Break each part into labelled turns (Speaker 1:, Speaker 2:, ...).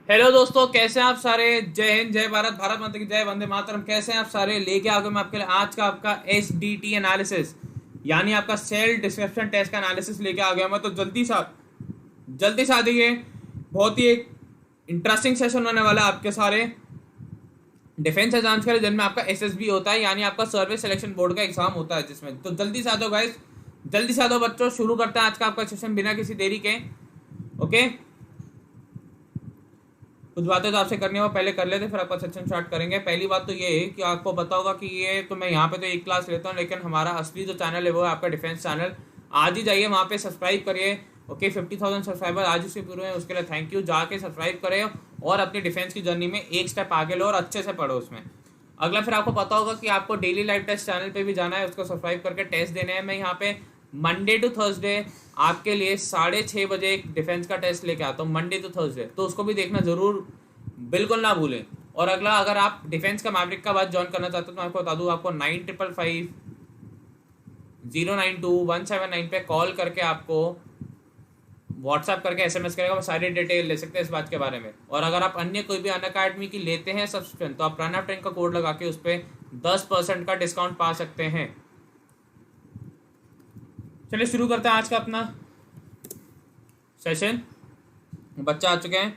Speaker 1: Hello दोस्तों, कैसे हैं आप सारे। जय हिंद, जय भारत, भारत माता की जय, वंदे मातरम। कैसे हैं आप सारे। लेके आ गए मैं आपके लिए आज का आपका SDT एनालिसिस, यानी आपका सेल डिस्क्रिप्शन टेस्ट का एनालिसिस लेके आ गया मैं। तो जल्दी से आ जाइए। बहुत ही एक इंटरेस्टिंग सेशन होने वाला है आपके सारे डिफेंस एग्जाम्स के लिए, जिनमें आपका SSB होता है, यानी आपका सर्विस सिलेक्शन बोर्ड का एग्जाम होता है जिसमें। तो जल्दी से आ जाओ गाइस, जल्दी से आ जाओ बच्चों। शुरू करते हैं आज का आपका सेशन बिना किसी देरी के। ओके, कुछ बातें तो आपसे करनी हो पहले कर लेते, फिर आपका सेक्शन स्टार्ट करेंगे। पहली बात तो ये है कि आपको पता होगा कि ये तो मैं यहाँ पे तो एक क्लास लेता हूँ, लेकिन हमारा असली जो चैनल है वो है आपका डिफेंस चैनल। आज ही जाइए वहाँ पे, सब्सक्राइब करिए। ओके, 50,000 सब्सक्राइबर आज उसके पूरे हैं, उसके लिए थैंक यू। जाके सब्सक्राइब करें और अपनी डिफेंस की जर्नी में एक स्टेप आगे लो और अच्छे से पढ़ो उसमें। अगला, फिर आपको पता होगा कि आपको डेली लाइव टेस्ट चैनल पे भी जाना है, उसको सब्सक्राइब करके टेस्ट देने हैं। मैं यहाँ पे मंडे टू थर्सडे आपके लिए 6:30 बजे एक डिफेंस का टेस्ट लेके आता हूँ, मंडे टू थर्सडे। तो उसको भी देखना जरूर, बिल्कुल ना भूलें। और अगला, अगर आप डिफेंस का मैवरिक का बाद ज्वाइन करना चाहते हो तो मैं आपको बता दूँ, आपको 9555-092-179 पे कॉल करके आपको व्हाट्सएप करके SMS करेगा, वो सारी डिटेल ले सकते हैं इस बात के बारे में। और अगर आप अन्य कोई भी अनअकैडमी की लेते हैं सब्सक्रिप्शन, तो आप रन ट्रेन का कोड लगा के उस पर 10% का डिस्काउंट पा सकते हैं। चलिए शुरू करते हैं आज का अपना सेशन। बच्चा आ चुके हैं।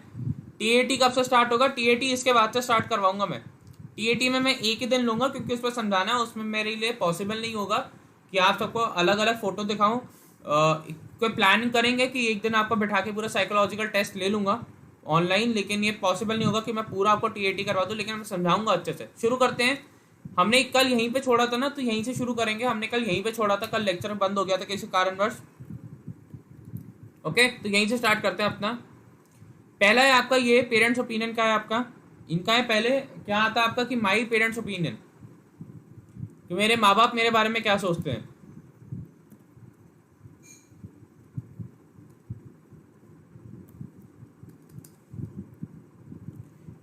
Speaker 1: TAT कब से स्टार्ट होगा? TAT इसके बाद से स्टार्ट करवाऊंगा मैं। TAT में मैं एक ही दिन लूंगा, क्योंकि उस पर समझाना है, उसमें मेरे लिए पॉसिबल नहीं होगा कि आप सबको अलग अलग फोटो दिखाऊं। कोई प्लानिंग करेंगे कि एक दिन आपको बैठा के पूरा साइकोलॉजिकल टेस्ट ले लूंगा ऑनलाइन, लेकिन ये पॉसिबल नहीं होगा कि मैं पूरा आपको TAT करवा दूं, लेकिन मैं समझाऊंगा अच्छे से। शुरू करते हैं। हमने कल यहीं पे छोड़ा था ना, तो यहीं से शुरू करेंगे। हमने कल यहीं पे छोड़ा था, कल लेक्चर बंद हो गया था किसी कारणवश। ओके, तो यहीं से स्टार्ट करते हैं अपना। पहला है आपका ये पेरेंट्स ओपिनियन का है आपका, इनका है। पहले क्या आता है आपका कि माई पेरेंट्स ओपिनियन, कि मेरे माँ बाप मेरे बारे में क्या सोचते हैं।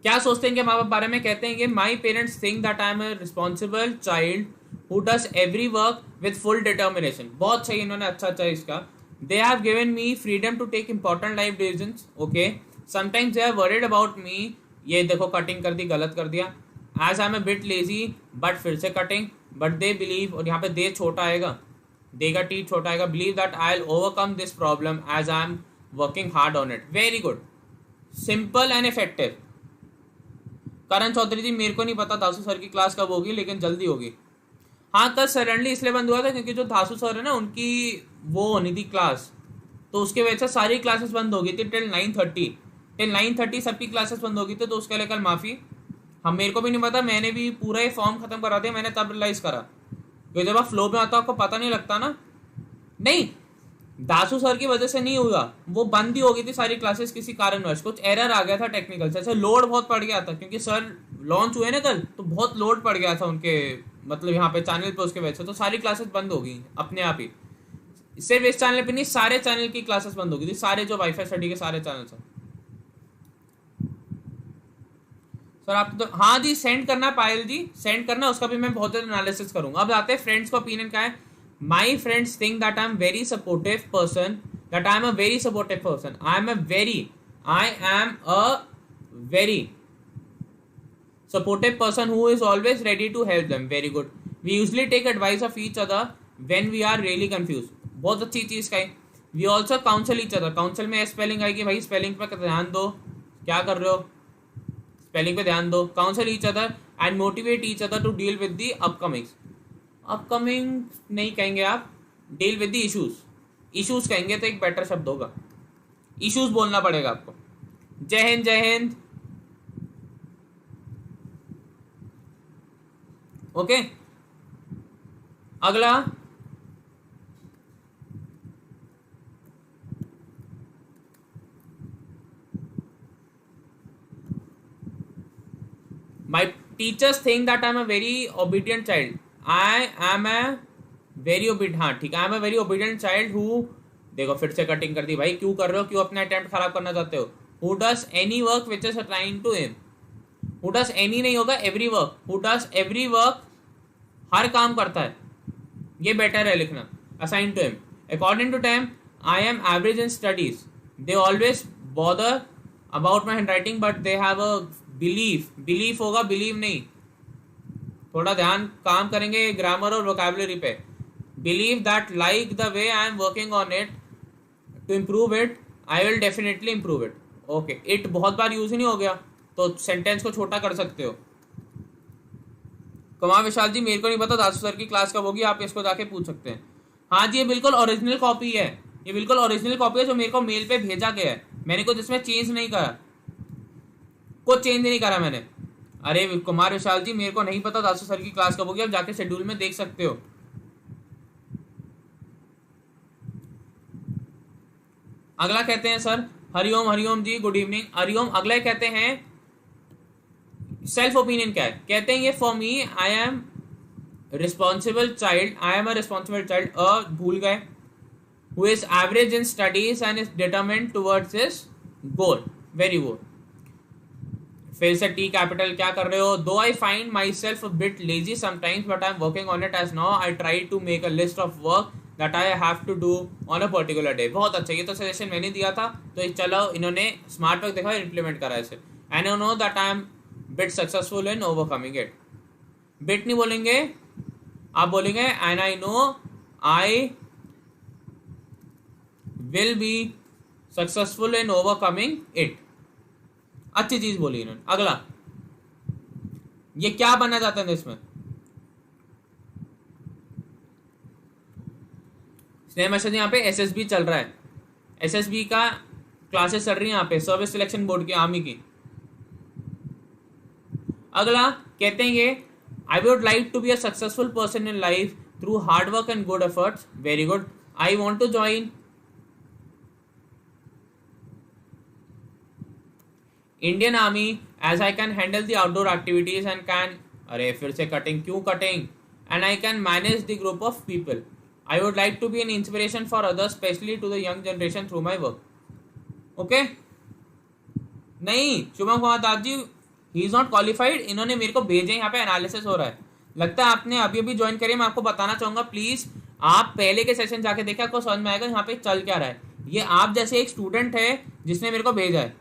Speaker 1: क्या सोचते हैं इनके माँ बाप बारे में? कहते हैं ये my parents think that I am a responsible child who does every work with full determination. बहुत सही इन्होंने, अच्छा इसका। They have given me freedom to take important life decisions. Okay, sometimes they are worried about me. ये देखो, cutting कर दी, गलत कर दिया। As I am a bit lazy, but फिर से कटिंग। बट दे बिलीव, और यहाँ पे दे छोटा आएगा, देगा टी छोटा आएगा। Believe that I will overcome this problem as I am working hard on it. Very good, simple and effective. Karan Chaudhary ji, मेरे को नहीं पता धासु सर की क्लास कब होगी, लेकिन जल्दी होगी। हाँ, कल सडनली इसलिए बंद हुआ था क्योंकि जो धासु सर है ना, उनकी वो होनी थी क्लास, तो उसके वजह से सारी क्लासेस बंद हो गई थी टिल 9:30 सबकी क्लासेस बंद हो गई थी। तो उसके लिए कल माफ़ी। हम, मेरे को भी नहीं पता, मैंने भी पूरा ये फॉर्म खत्म करा दिया, मैंने तब रियलाइज करा। क्योंकि जब आप फ्लो में आता हो आपको पता नहीं लगता ना। नहीं, दासू सर की वजह से नहीं हुआ, वो बंद ही हो गई थी सारी क्लासेस किसी कारणवश। कुछ एरर आ गया था टेक्निकल से, लोड बहुत पड़ गया था, क्योंकि सर लॉन्च हुए ना कल, तो बहुत लोड पड़ गया था उनके, मतलब यहाँ पे चैनल पे, उसके वजह से तो सारी क्लासेस बंद हो गई अपने आप ही। सिर्फ इस चैनल पे नहीं, सारे चैनल की क्लासेस बंद हो गई थी, सारे जो वाईफाई स्टडी के सारे चैनल से। सर आप तो, हाँ जी, सेंड करना पायल जी, सेंड करना, उसका भी मैं बहुत ज्यादा एनालिसिस करूंगा। अब आते हैं फ्रेंड्स का ओपिनियन क्या है। My friends think that I am very supportive person, that I am a very supportive person, I am a very supportive person who is always ready to help them. Very good. We usually take advice of each other when we are really confused. बहुत अच्छी चीज का है। We also counsel each other. counsel में spelling आएगी भाई, spelling पे ध्यान दो, क्या कर रहे हो, स्पेलिंग पे ध्यान दो। counsel each other and motivate each other to deal with the upcoming नहीं कहेंगे आप, deal with the issues कहेंगे तो एक बेटर शब्द होगा, issues बोलना पड़ेगा आपको। जय हिंद, जय हिंद। ओके, अगला, my teachers think that I am a very obedient child, I am a very obedient, हाँ ठीक है, I am a very obedient child who, देखो फिर से कटिंग कर दी भाई, क्यों कर रहे हो, क्यों अपना अटेम्प्ट खराब करना चाहते हो। Who does any work which is assigned to him, who does any नहीं होगा, every work, who does every work, हर काम करता है, ये बेटर है लिखना, assign to him. According to time, I am average in studies, they always bother about my handwriting but they have a belief होगा, बिलीव नहीं, थोड़ा ध्यान काम करेंगे ग्रामर और वोकैबुलरी पे। Believe that like the way I am working on it to improve it, I will definitely improve it. Okay, it बहुत बार यूज ही नहीं हो गया तो सेंटेंस को छोटा कर सकते हो। कुमार विशाल जी मेरे को नहीं पता दासू सर की क्लास कब होगी, आप इसको जाके पूछ सकते हैं। हाँ जी, ये बिल्कुल ओरिजिनल कॉपी है, ये बिल्कुल ओरिजिनल कॉपी है जो मेरे को मेल पे भेजा गया है। मैंने कुछ इसमें चेंज नहीं करा, कुछ चेंज नहीं करा मैंने। अरे कुमार विशाल जी मेरे को नहीं पता दासू सर की क्लास कब होगी, आप जाके शेड्यूल में देख सकते हो। अगला कहते हैं सर, हरिओम, हरिओम जी गुड इवनिंग, हरिओम। अगला कहते हैं सेल्फ ओपिनियन क्या है, कहते हैं ये for me I am responsible child, I am a responsible child, भूल गए, who is average in studies and is determined towards his goal, very good. फिर से टी कैपिटल क्या कर रहे हो, though I find myself bit lazy sometimes but I am working on it as now I try to make a list of work that I have to do on a particular day. बहुत अच्छा, ये तो suggestion मैंने दिया था, तो चलो इन्होंने स्मार्ट वर्क देखा, इंप्लीमेंट करा इसे। And you know that I M bit successful in overcoming it. Bit नहीं बोलेंगे, आप बोलेंगे and I know I will be successful in overcoming it. अच्छी चीज बोली इन्होंने। अगला, ये क्या बनना चाहते हैं इसमें, स्नेह मैसेज यहाँ पे एसएसबी चल रहा है, एसएसबी का क्लासेस चल रही है यहाँ पे, सर्विस सिलेक्शन बोर्ड की, आर्मी की। अगला कहते हैं ये I would like to be a successful person in life through hard work and good efforts, very good. I want to join Indian army as I can handle the outdoor activities and can, अरे फिर से cutting, क्यों cutting, and I can manage the group of people. I would like to be an inspiration for others specially to the young generation through my work. Okay, नहीं Shubham Kumar Das ji he is not qualified, इन्होंने मेरे को भेजे, यहाँ पे analysis हो रहा है, लगता है आपने अभी अभी ज्वाइन करिए। मैं आपको बताना चाहूंगा प्लीज आप पहले के सेशन जाके देखिए, आपको समझ में आएगा यहाँ पे चल क्या रहा है। ये आप जैसे एक स्टूडेंट है जिसने मेरे को भेजा है,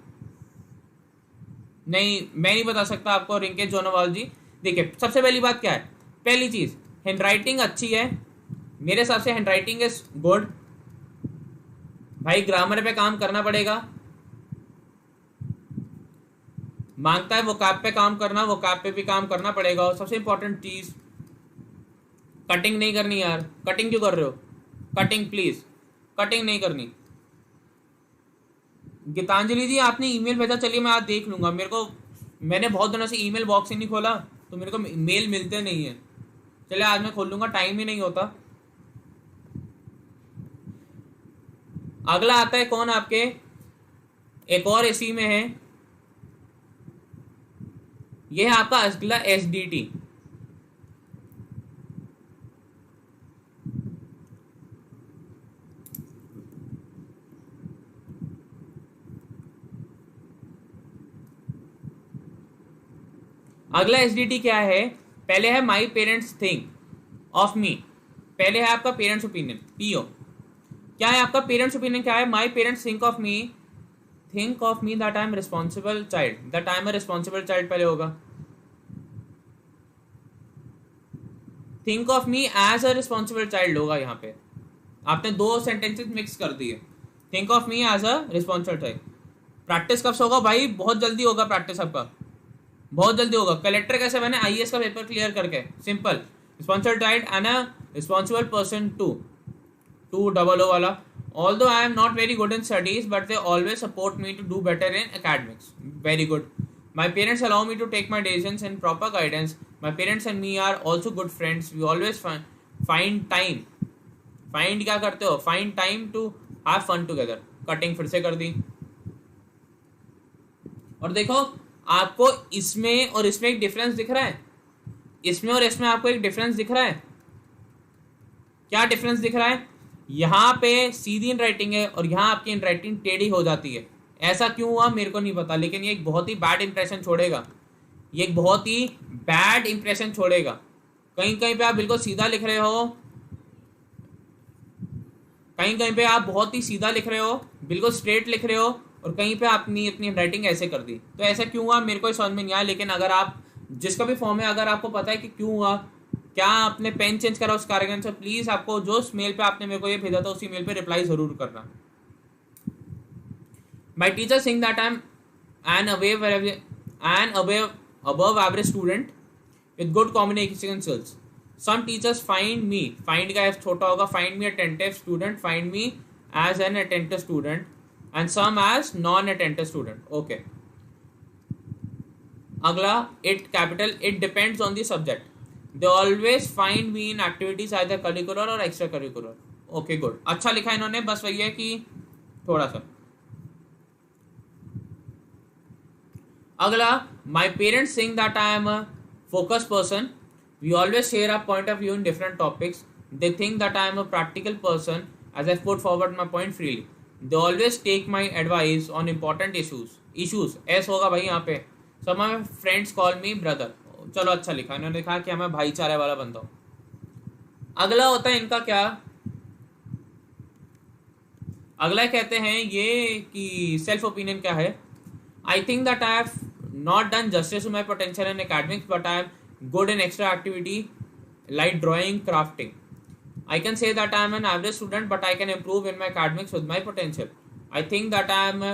Speaker 1: नहीं मैं नहीं बता सकता आपको रिंकेश जोनोवाल जी। देखिए सबसे पहली बात क्या है, पहली चीज हैंड राइटिंग अच्छी है, मेरे हिसाब से हैंड राइटिंग इज गुड। भाई ग्रामर पे काम करना पड़ेगा, मांगता है वो कैप पे काम करना, वो कैप पे भी काम करना पड़ेगा। और सबसे इंपॉर्टेंट चीज कटिंग नहीं करनी यार, कटिंग क्यों कर रहे हो, कटिंग प्लीज, कटिंग नहीं करनी। गीतांजलि जी आपने ईमेल भेजा, चलिए मैं आज देख लूंगा, मेरे को मैंने बहुत दिनों से ईमेल बॉक्स ही नहीं खोला तो मेरे को मेल मिलते नहीं है, चलिए आज मैं खोल लूंगा, टाइम ही नहीं होता। अगला आता है कौन आपके, एक और इसी में है, यह है आपका अगला एसडीटी। अगला एसडीटी क्या है, पहले है माई पेरेंट्स थिंक ऑफ मी, पहले है आपका पेरेंट्स ओपिनियन पीओ। क्या है आपका पेरेंट्स ओपिनियन, क्या है, my parents think of me that I am responsible child, that I am a responsible child पहले होगा। Think of me as a responsible child होगा, यहाँ पे आपने दो सेंटेंसेस मिक्स कर दिए, think of me as a responsible child. Practice कब से होगा भाई, बहुत जल्दी होगा प्रैक्टिस आपका, बहुत जल्दी होगा। कलेक्टर कैसे बने, आईएएस का पेपर क्लियर करके, simple, responsible child and a responsible person to double O वाला। Although I am not very good in studies, but they always support me to do better in academics. Very good. My parents allow me to take my decisions in proper guidance. My parents and me are also good friends. We always find time. Find क्या करते हो? Find time to have fun together. Cutting फिर से कर दी। और देखो आपको इसमें और इसमें एक डिफरेंस दिख रहा है, इसमें और इसमें आपको एक डिफरेंस दिख रहा है। क्या डिफरेंस दिख रहा है, यहाँ पे सीधी इन राइटिंग है और यहाँ आपकी इन राइटिंग टेढ़ी हो जाती है। ऐसा क्यों हुआ मेरे को नहीं पता, लेकिन ये एक बहुत ही बैड इंप्रेशन छोड़ेगा, ये एक बहुत ही बैड इंप्रेशन छोड़ेगा। कहीं कहीं पे आप बिल्कुल सीधा लिख रहे हो, कहीं कहीं पे आप बहुत ही सीधा लिख रहे हो, बिल्कुल स्ट्रेट लिख रहे हो, और कहीं पे आपने अपनी राइटिंग ऐसे कर दी। तो ऐसा क्यों हुआ मेरे को समझ में नहीं आया, लेकिन अगर आप जिसका भी फॉर्म है अगर आपको पता है कि क्यों हुआ, क्या आपने पेन चेंज करा उस कारण से, प्लीज़ आपको जो मेल पे आपने मेरे को ये भेजा था उसी मेल पे रिप्लाई ज़रूर करना। My teacher sing that I am an above average student with good communication skills. Some teachers find me, find का छोटा होगा, find me attentive student, find me as an attentive student, and some as non-attentive student. Okay. अगला it capital, it depends on the subject. They always find me in activities either curricular or extracurricular. Okay, good. अच्छा लिखा इन्होंने, बस वही है कि थोड़ा सा। अगला my parents think that I am a focus person, we always share a point of view in different topics, they think that I am a practical person as I put forward my point freely, they always take my advice on important issues ऐसा होगा भाई यहाँ पे। So my friends call me brother, चलो अच्छा लिखा इन्होंने, लिखा कि मैं भाईचारे वाला बनता हूँ। अगला होता है इनका क्या, अगला कहते हैं ये कि सेल्फ ओपिनियन क्या है। I think that I have not done justice to my potential in academics, but I am good in extra activity like drawing, crafting. I can say that I am an average student, but I can improve in my academics with my potential. I think that I am a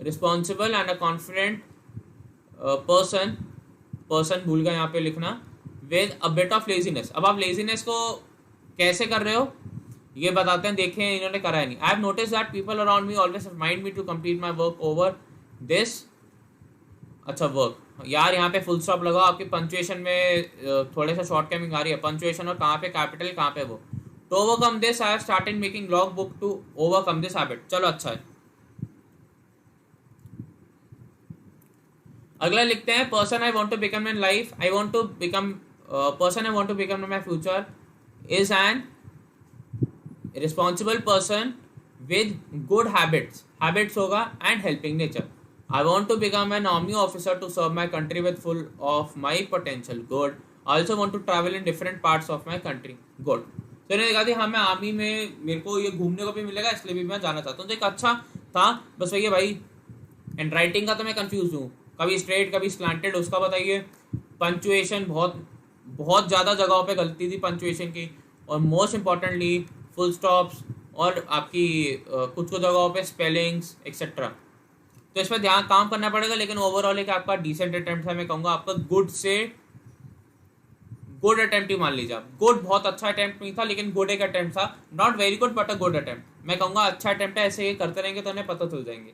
Speaker 1: responsible and a confident person भूल गया यहाँ पे लिखना, with a bit of laziness. अब आप laziness को कैसे कर रहे हो ये बताते हैं, देखें इन्होंने करा है नहीं। I have noticed that people around me always remind me to complete my work over this, अच्छा वर्क, यार यहाँ पे फुल स्टॉप लगाओ, आपकी पंचुएशन में थोड़े सा शॉर्ट कमिंग आ रही है, पंचुएशन और कहाँ पे कैपिटल कहाँ पे वो। To overcome this I have started making log book to overcome this habit, चलो अच्छा है। अगला लिखते हैं person I want to become in life, I want to become person I want to become in my future is an responsible person with good habits होगा and helping nature. I want to become an army officer to serve my country with full of my potential. Good. I also want to travel in different parts of my country. Good. तो इन्होंने कहा थी हाँ मैं army में मेरे को ये घूमने को भी मिलेगा इसलिए भी मैं जाना चाहता हूँ, तो एक अच्छा था बस वही है भाई। एंड राइटिंग का तो मैं कंफ्यूज हूँ, कभी स्ट्रेट कभी स्लैंटेड, उसका बताइए। पंचुएशन बहुत ज़्यादा जगहों पे गलती थी पंचुएशन की, और मोस्ट इम्पॉर्टेंटली फुल स्टॉप्स और आपकी कुछ जगहों पे स्पेलिंग्स एक्सेट्रा, तो इस पर ध्यान काम करना पड़ेगा। लेकिन ओवरऑल एक आपका डिसेंट अटेम्प्ट है, मैं कहूँगा आपका गुड से गुड अटेम्प्ट ही मान लीजिए आप। गुड बहुत अच्छा अटेम्प्ट नहीं था लेकिन गुड एक अटेम्प्ट था, not very good but a good attempt, मैं कहूँगा अच्छा अटेम्प्ट है। ऐसे ये करते रहेंगे तो उन्हें पता चल जाएंगे।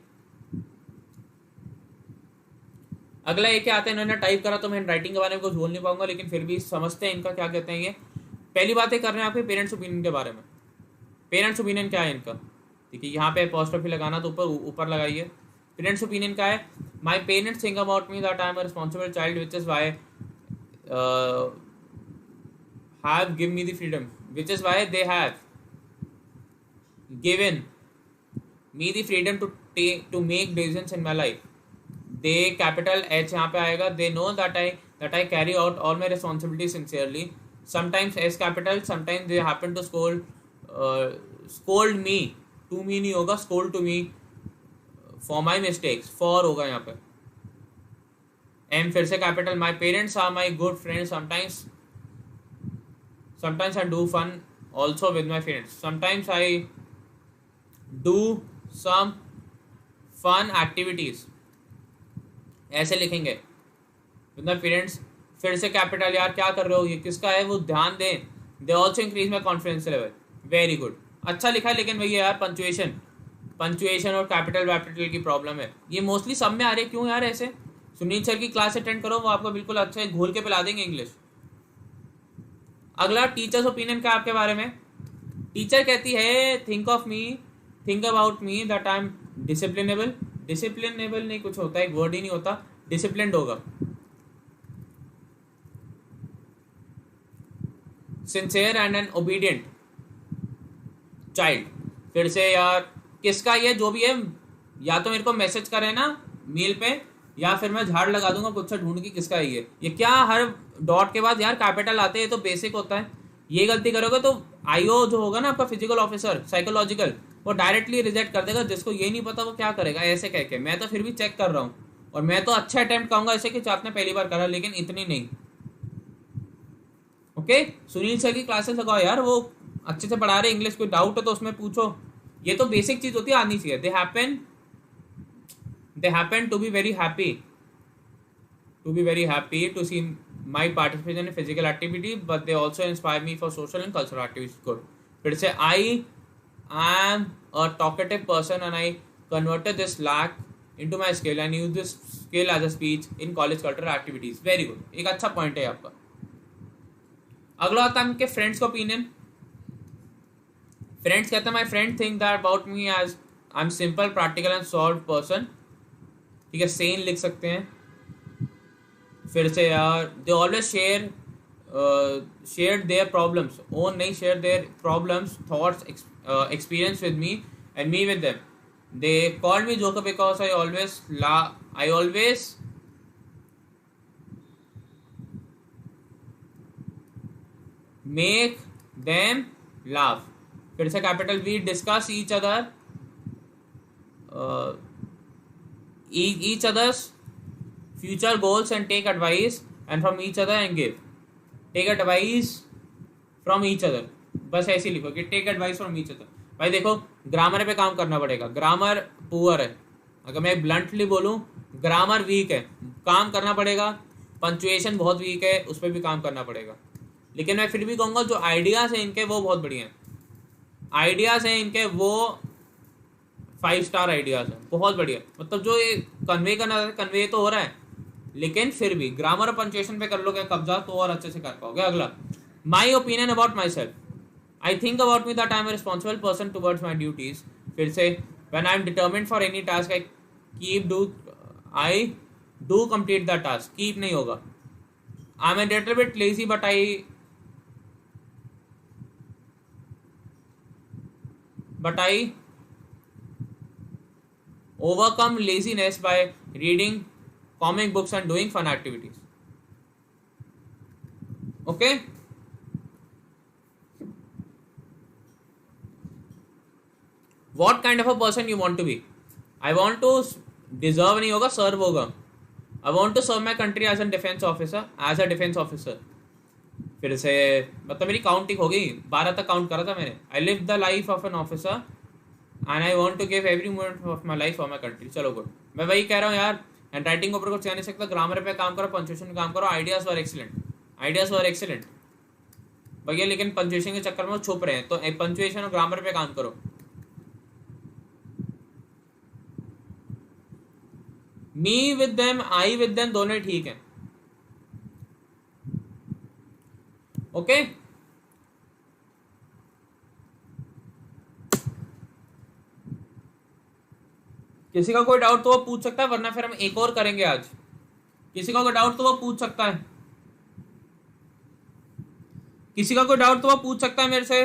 Speaker 1: अगला ये क्या आता है, इन्होंने टाइप करा तो मैं राइटिंग के बारे में कुछ बोल नहीं पाऊंगा, लेकिन फिर भी समझते हैं इनका क्या कहते हैं। ये पहली बातें कर रहे हैं आपके पेरेंट्स ओपिनियन के बारे में। पेरेंट्स ओपिनियन क्या है इनका, ठीक है, यहाँ पे अपोस्ट्रोफी लगाना तो ऊपर लगाइए। पेरेंट्स ओपिनियन क्या है, my parents think about me that I am a responsible child which is why have give me the freedom, which is why they have given me the freedom to make decisions in my life. They capital H यहाँ पे आएगा, they know that I carry out all my responsibility sincerely, sometimes S capital, sometimes they happen to scold me, to me नहीं होगा, scold to me for my mistakes, for होगा यहाँ पे। M फिर से capital, my parents are my good friends, sometimes I do fun also with my friends, sometimes I do some fun activities, ऐसे लिखेंगे with my parents. फिर से capital, यार क्या कर रहे हो, ये किसका है, वो ध्यान दें। They also increase my confidence level, very good, अच्छा लिखा है। लेकिन भैया यार पंचुएशन और कैपिटल की प्रॉब्लम है, ये मोस्टली सब में आ रही है, क्यों यार ऐसे। सुनील सर की क्लास अटेंड करो, वो आपको बिल्कुल अच्छे घोल के पिला देंगे इंग्लिश। अगला टीचर्स ओपिनियन क्या आपके बारे में। टीचर कहती है think about me that I am disciplinable नहीं कुछ होता है, एक वर्ड ही नहीं होता, डिसिप्लिन्ड होगा। Sincere and N obedient child, फिर से यार किसका ये जो भी है, या तो मेरे को मैसेज करें ना मेल पे, या फिर मैं झाड़ लगा दूंगा कुछ ढूंढ के किसका है ये क्या हर डॉट के बाद यार कैपिटल आते हैं, तो बेसिक होता है। ये गलती करोगे तो आईओ जो होगा ना आपका फिजिकल ऑफिसर साइकोलॉजिकल, वो डायरेक्टली रिजेक्ट कर देगा। जिसको ये नहीं पता वो क्या करेगा ऐसे कह के। मैं तो फिर भी चेक कर रहा हूँ, और मैं तो अच्छा अटेम्प्ट कहूंगा ऐसे कि आपने पहली बार करा, लेकिन इतनी नहीं। ओके, सुनील सर की क्लासेस लगाओ यार, वो अच्छे से पढ़ा रहे इंग्लिश। कोई डाउट हो तो उसमें पूछो। ये तो बेसिक चीज होती है, आनी चाहिए। They happen to be very happy to see my participation in physical activity, but they also inspire me for social and cultural activities. Good. फिर से I am a talkative person and I converted this lack into my skill and use this skill as a speech in college cultural activities. Very good, एक अच्छा point है आपका। अगला आता है आपके फ्रेंड्स का ओपिनियन। फ्रेंड्स कहते हैं my friend think that about me as I am simple practical and solve person. ठीक है, सेन लिख सकते हैं। फिर से यार, they always share their problems, own नहीं, share their problems, thoughts, experience with me and me with them. They called me joker because I always make them laugh. फिर से capital V discuss each other's future goals and take advice and from each other and give. Take advice from each other, बस ऐसे लिखो कि take advice from each other. भाई देखो, grammar पे काम करना पड़ेगा। ग्रामर पुअर है, अगर मैं ब्लंटली बोलूं, ग्रामर वीक है, काम करना पड़ेगा। पंचुएशन बहुत वीक है, उस पर भी काम करना पड़ेगा। लेकिन मैं फिर भी कहूँगा जो आइडियाज़ हैं इनके वो बहुत बढ़िया हैं। आइडियाज़ हैं इनके वो 5 स्टार आइडियाज़ हैं, बहुत बढ़िया। मतलब जो ये कन्वे करना कन्वे तो हो रहा है, लेकिन फिर भी ग्रामर और पंचुएशन पे कर लोगे कब्जा तो और अच्छे से कर पाओगे। अगला, my opinion about my self. I think about me that I am a responsible person towards my duties. फिर से, when I am determined for any task, I do complete the task. Keep नहीं होगा। I am a little bit lazy, but I overcome laziness by reading comic books and doing fun activities. Okay. What kind of a person you want to be? I want to deserve नहीं होगा, serve होगा। I want to serve my country as a defense officer। फिर से मतलब मेरी counting हो गई, 12 तक काउंट करा था मैंने। I live the life of an officer and I want to give every moment of my life for my country। चलो गुड, मैं वही कह रहा हूँ यार। हैंड राइटिंग के ऊपर कुछ कह नहीं सकता, ग्रामर पे काम करो, पंचुएशन पे काम करो। आइडियाज वर एक्सीलेंट भैया, लेकिन पंचुएशन के चक्कर में वो छुप रहे हैं, तो पंचुएशन और ग्रामर पे काम करो। मी with them, I with them, दोनों ठीक है। ओके, किसी का कोई डाउट तो वो पूछ सकता है, वरना फिर हम एक और करेंगे आज। किसी का कोई डाउट तो वो पूछ सकता है, किसी का कोई डाउट तो वो पूछ सकता है मेरे से।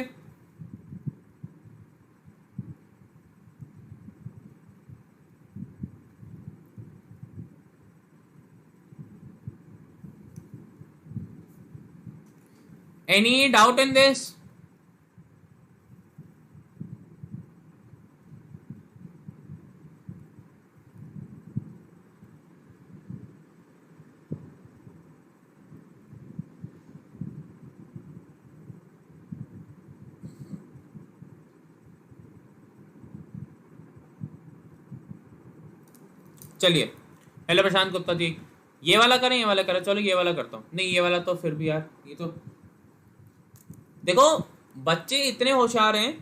Speaker 1: Any doubt in this? चलिए, हेलो प्रशांत गुप्ता जी, ये वाला करें ये वाला करें? चलो ये वाला करता हूँ। नहीं, ये वाला तो फिर भी यार, ये तो देखो, बच्चे इतने होशियार हैं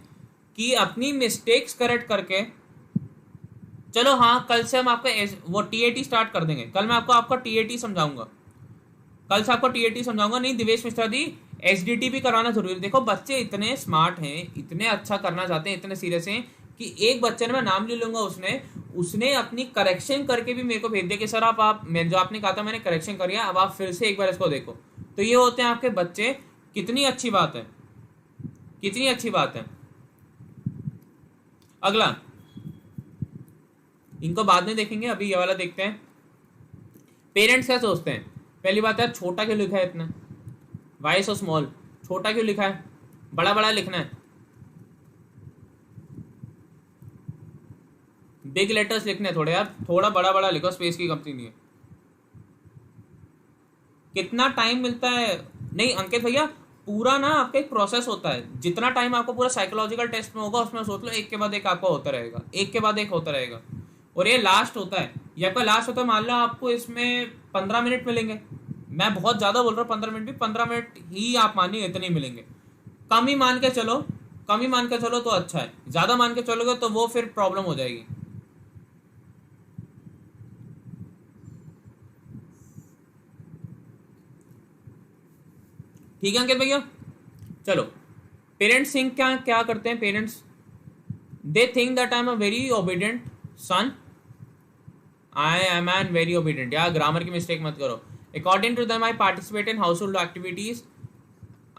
Speaker 1: कि अपनी मिस्टेक्स करेक्ट करके, चलो हाँ, कल से हम आपका वो टीएटी स्टार्ट कर देंगे। कल मैं आपका टीएटी समझाऊंगा, नहीं दिवेश मिश्रा जी, एसडीटी भी कराना जरूरी है। देखो, बच्चे इतने स्मार्ट हैं, इतने अच्छा करना चाहते हैं, इतने सीरियस हैं कि एक बच्चे ने, मैं नाम ले लूंगा, उसने अपनी करेक्शन करके भी मेरे को भेज दिया कि सर आप मैं जो आपने कहा था मैंने करेक्शन कर लिया, अब आप फिर से एक बार इसको देखो। तो ये होते हैं आपके बच्चे। कितनी अच्छी बात है, कितनी अच्छी बात है। अगला, इनको बाद में देखेंगे, अभी ये वाला देखते हैं। पेरेंट्स क्या सोचते हैं? पहली बात है, छोटा क्यों लिखा है इतना, वाई सो स्मॉल, छोटा क्यों लिखा है, बड़ा बड़ा लिखना है, बिग लेटर्स लिखने हैं थोड़े यार, थोड़ा बड़ा बड़ा लिखो, स्पेस की कमी नहीं है। कितना टाइम मिलता है, नहीं अंकित भैया, पूरा ना आपका एक प्रोसेस होता है, जितना टाइम आपको पूरा साइकोलॉजिकल टेस्ट में होगा उसमें सोच लो एक के बाद एक आपका होता रहेगा, एक के बाद एक होता रहेगा, और ये लास्ट होता है, ये आपका लास्ट होता है। मान लो आपको इसमें 15 मिनट मिलेंगे, मैं बहुत ज़्यादा बोल रहा हूँ, 15 मिनट भी 15 मिनट ही आप मानिए इतने ही मिलेंगे, कम ही मान के चलो, कम ही मान के चलो तो अच्छा है, ज़्यादा मान के चलोगे तो वो फिर प्रॉब्लम हो जाएगी। ठीक है अंकित भैया, चलो। पेरेंट्स थिंक क्या क्या करते हैं parents, they think that I am a very obedient son, I am an very obedient, यार ग्रामर की मिस्टेक मत करो। According to them I participate in household activities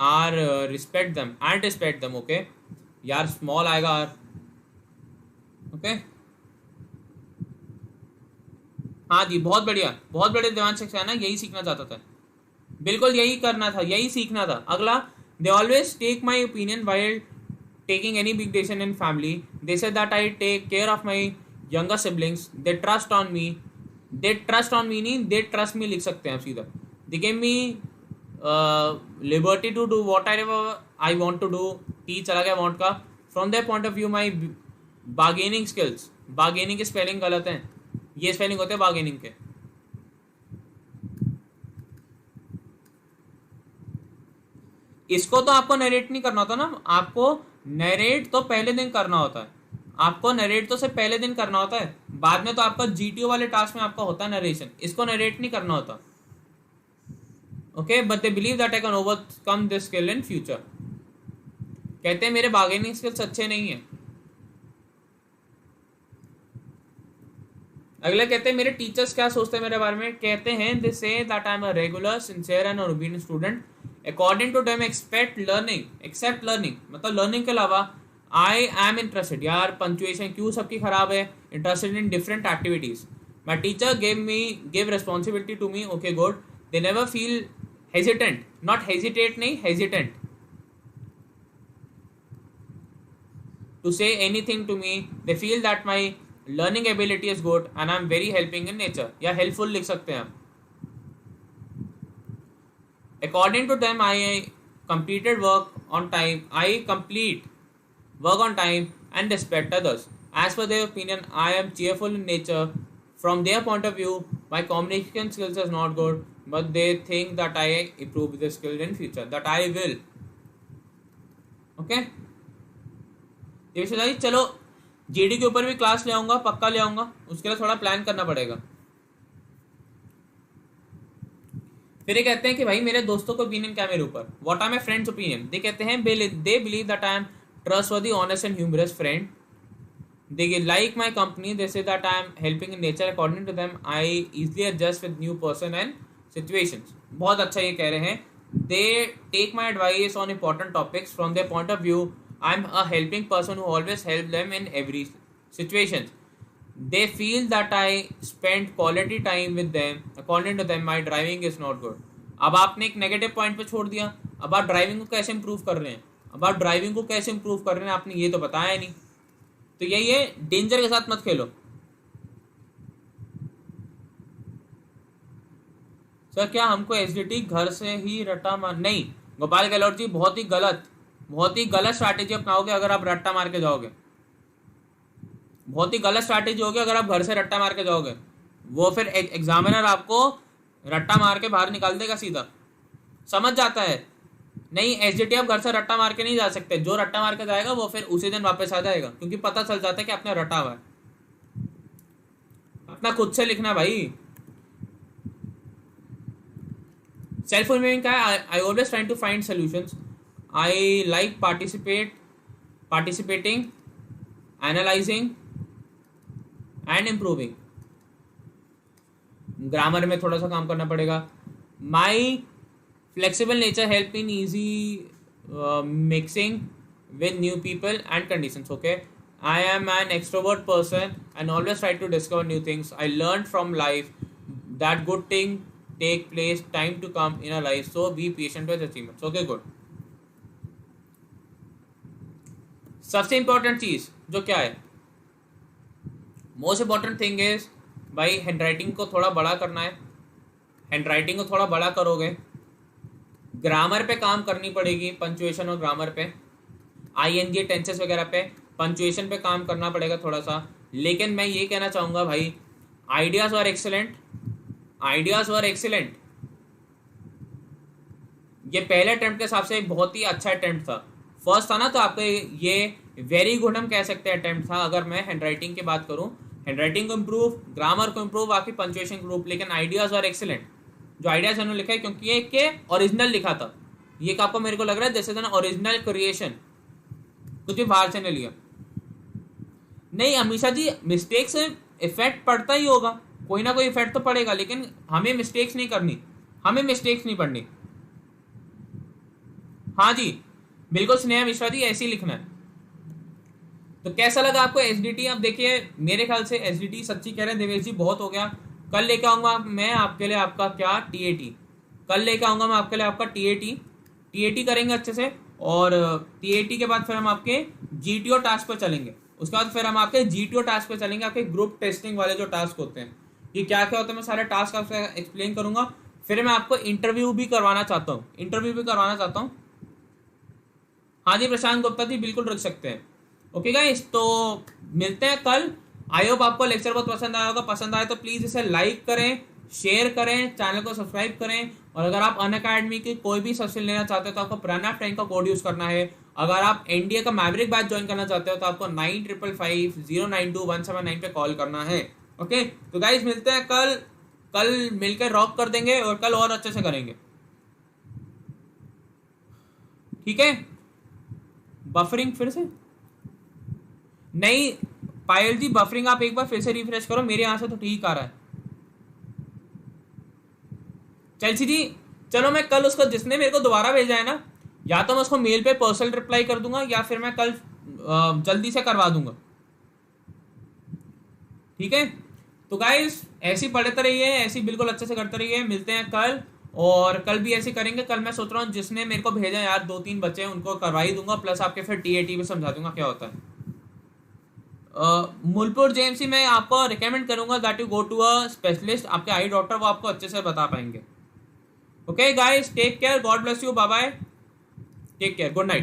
Speaker 1: or respect them and respect them, okay यार small आएगा R, okay हाँ जी बहुत बढ़िया, बहुत बढ़िया दिवान से है ना, यही सीखना चाहता था, बिल्कुल यही करना था, यही सीखना था। अगला, they always take my opinion while taking any big decision in family, they say that I take care of my younger siblings, they trust on me, they trust on me नहीं, दे ट्रस्ट मी लिख सकते हैं आप सीधा, they give me liberty to do what I want to do, T चला गया want का, from their point of view my bargaining skills, bargaining के स्पेलिंग गलत है, ये स्पेलिंग होते हैं बार्गेनिंग के, इसको तो आपको नरेट नहीं करना होता ना, आपको नरेट तो पहले दिन करना होता है, आपको नरेट तो सिर्फ पहले दिन करना होता है, बाद में तो आपका जीटीओ वाले टास्क में आपका होता है नरेशन, इसको नरेट नहीं करना होता, okay but they believe that I can overcome this skill in future, कहते हैं मेरे बार्गेनिंग स्किल्स अच्छे नहीं है। अगले कहते हैं मेरे टीचर्स क्या सोचते हैं मेरे बारे में, कहते हैं they say that I am a regular sincere and obedient student, according to them expect learning, except learning मतलब लर्निंग के अलावा, आई एम इंटरेस्टेड, यार पंक्चुएशन क्यों सबकी खराब है, interested in different activities, my teacher give responsibility to me, okay good, they never feel hesitant, not hesitate नहीं hesitant, to say anything to me, they feel that my learning ability is good and I'm very helping in nature, या helpful लिख सकते हैं आप। According to them, I completed work on time, I complete work on time and respect others. As per their opinion, I am cheerful in nature. From their point of view, my communication skills is not good, but they think that I improve the skill in future, that I will, okay। चलो GD के ऊपर भी class ले आऊंगा, पक्का ले आऊंगा, उसके लिए थोड़ा प्लान करना पड़ेगा। फिर ये कहते हैं कि भाई मेरे दोस्तों का ओपिनियन क्या मेरे ऊपर, what are my friends opinion, they कहते हैं they believe that I am trustworthy honest and humorous friend, they like my company, they say that I am helping in nature, according to them I easily adjust with new person and situations, बहुत अच्छा ये कह रहे हैं, they take my advice on important topics, from their point of view I'm a helping person who always help them in every situation. They feel that I spend quality time with them. According to them, my driving is not good. अब आपने एक negative point पे छोड़ दिया, अब आप driving को कैसे इंप्रूव कर रहे हैं, अब आप ड्राइविंग को कैसे इंप्रूव कर रहे हैं आपने ये तो बताया नहीं, तो यही है डेंजर के साथ मत खेलो। सर क्या हमको एसडीटी घर से ही रट्टा मार, नहीं गोपाल गहलोत जी, बहुत ही गलत स्ट्रैटेजी अपनाओगे अगर आप रट्टा मार के जाओगे, बहुत ही गलत स्ट्रैटेजी होगी अगर आप घर से रट्टा मार के जाओगे, वो फिर एग्जामिनर आपको रट्टा मार के बाहर निकाल देगा सीधा, समझ जाता है, नहीं एसडीटी आप घर से रट्टा मार के नहीं जा सकते, जो रट्टा मार के जाएगा वो फिर उसी दिन वापस आ जाएगा, क्योंकि पता चल जाता है कि आपने रटा हुआ है। अपना खुद से लिखना भाई। सेल्फ इम्प्रूविंग का है, I always trying to find solutions, I like participating, analyzing and improving. Grammar में थोड़ा सा काम करना पड़ेगा। My flexible nature help in easy mixing with new people and conditions. Okay, I am an extrovert person and always try to discover new things. I learned from life that good thing take place, time to come in our life. So be patient with achievements. Okay, good. सबसे important चीज जो क्या है, most important thing is भाई hand writing को थोड़ा बड़ा करना है। हैंड राइटिंग को थोड़ा बड़ा करोगे, ग्रामर पे काम करनी पड़ेगी, पंचुएशन और ग्रामर पे, आईएनजी टेंसेस वगैरह पे, पंचुएशन पे काम करना पड़ेगा थोड़ा सा। लेकिन मैं ये कहना चाहूंगा भाई, आइडियाज वर एक्सीलेंट, आइडियाज वर एक्सीलेंट। ये पहले अटेम्प्ट के हिसाब से एक बहुत ही अच्छा अटेम्प्ट था, फर्स्ट था ना, तो आपको ये वेरी गुड हम कह सकते हैं अटेम्प्ट था। अगर मैं हैंड राइटिंग की बात करूं, हैंड राइटिंग को इम्प्रूव, ग्रामर को इम्प्रूव, बाकी पंचुएशन को इम्प्रूव, लेकिन आइडियाज वर एक्सीलेंट। जो आइडियाज उन्होंने लिखा है, क्योंकि ये के ओरिजिनल लिखा था, ये आपको मेरे को लग रहा है this is an original creation, कुछ भी बाहर से नहीं लिया। नहीं अमीषा जी, मिस्टेक से इफेक्ट पड़ता ही होगा, कोई ना कोई इफेक्ट तो पड़ेगा, लेकिन हमें मिस्टेक्स नहीं करनी, हमें मिस्टेक्स नहीं पढ़नी। हाँ जी बिल्कुल स्नेहा मिश्रा जी, ऐसे ही लिखना है। तो कैसा लगा आपको एसडीटी? अब देखिए मेरे ख्याल से एसडीटी, सच्ची कह रहे हैं देवेश जी, बहुत हो गया। कल लेके आऊंगा मैं आपके लिए आपका क्या टीएटी, कल लेके आऊंगा मैं आपके लिए आपका टीएटी, टीएटी करेंगे अच्छे से। और टीएटी के बाद फिर हम आपके जीटीओ टास्क पे चलेंगे, उसके बाद फिर हम आपके जीटीओ टास्क पे चलेंगे, आपके ग्रुप टेस्टिंग वाले जो टास्क होते हैं, ये क्या क्या होते हैं, मैं सारे टास्क आपसे एक्सप्लेन करूंगा। फिर मैं आपको इंटरव्यू भी करवाना चाहता हूँ, इंटरव्यू भी करवाना चाहता हूँ। हाँ जी प्रशांत गुप्ता जी, बिल्कुल रख सकते हैं। ओके गाइस, तो मिलते हैं कल। आई होप आपको लेक्चर बहुत पसंद आया होगा, पसंद आए तो प्लीज इसे लाइक करें, शेयर करें, चैनल को सब्सक्राइब करें। और अगर आप अनअकैडमी की कोई भी सब्सक्रिप्शन लेना चाहते हो तो आपको प्रणव 10 का कोड यूज करना है। अगर आप एनडीए का मैवरिक बैच ज्वाइन करना चाहते हो तो आपको 9555092179 पे कॉल करना है। ओके तो गाइस मिलते हैं कल, कल मिलकर रॉक कर देंगे और कल और अच्छे से करेंगे, ठीक है। बफरिंग फिर से नहीं पायल जी, बफरिंग आप एक बार फिर से रिफ्रेश करो, मेरे यहां से तो ठीक आ रहा है। चलसी जी चलो, मैं कल उसको जिसने मेरे को दोबारा भेजा है ना, या तो मैं उसको मेल पे पर्सनल रिप्लाई कर दूंगा या फिर मैं कल जल्दी से करवा दूंगा, ठीक है। तो गाइस ऐसी पढ़ते रहिए, ऐसी बिल्कुल अच्छे से करते रहिए, मिलते हैं कल। और कल भी ऐसे करेंगे। कल मैं सोच रहा हूँ जिसने मेरे को भेजा यार 2-3 बच्चे उनको करवा ही दूंगा, प्लस आपके फिर टीएटी भी समझा दूंगा क्या होता है। मूलपुर जेएमसी में आपको रिकमेंड करूंगा that you go to a specialist, आपके आई डॉक्टर, वो आपको अच्छे से बता पाएंगे। Okay guys, take care, God bless you, bye bye, take care, good night.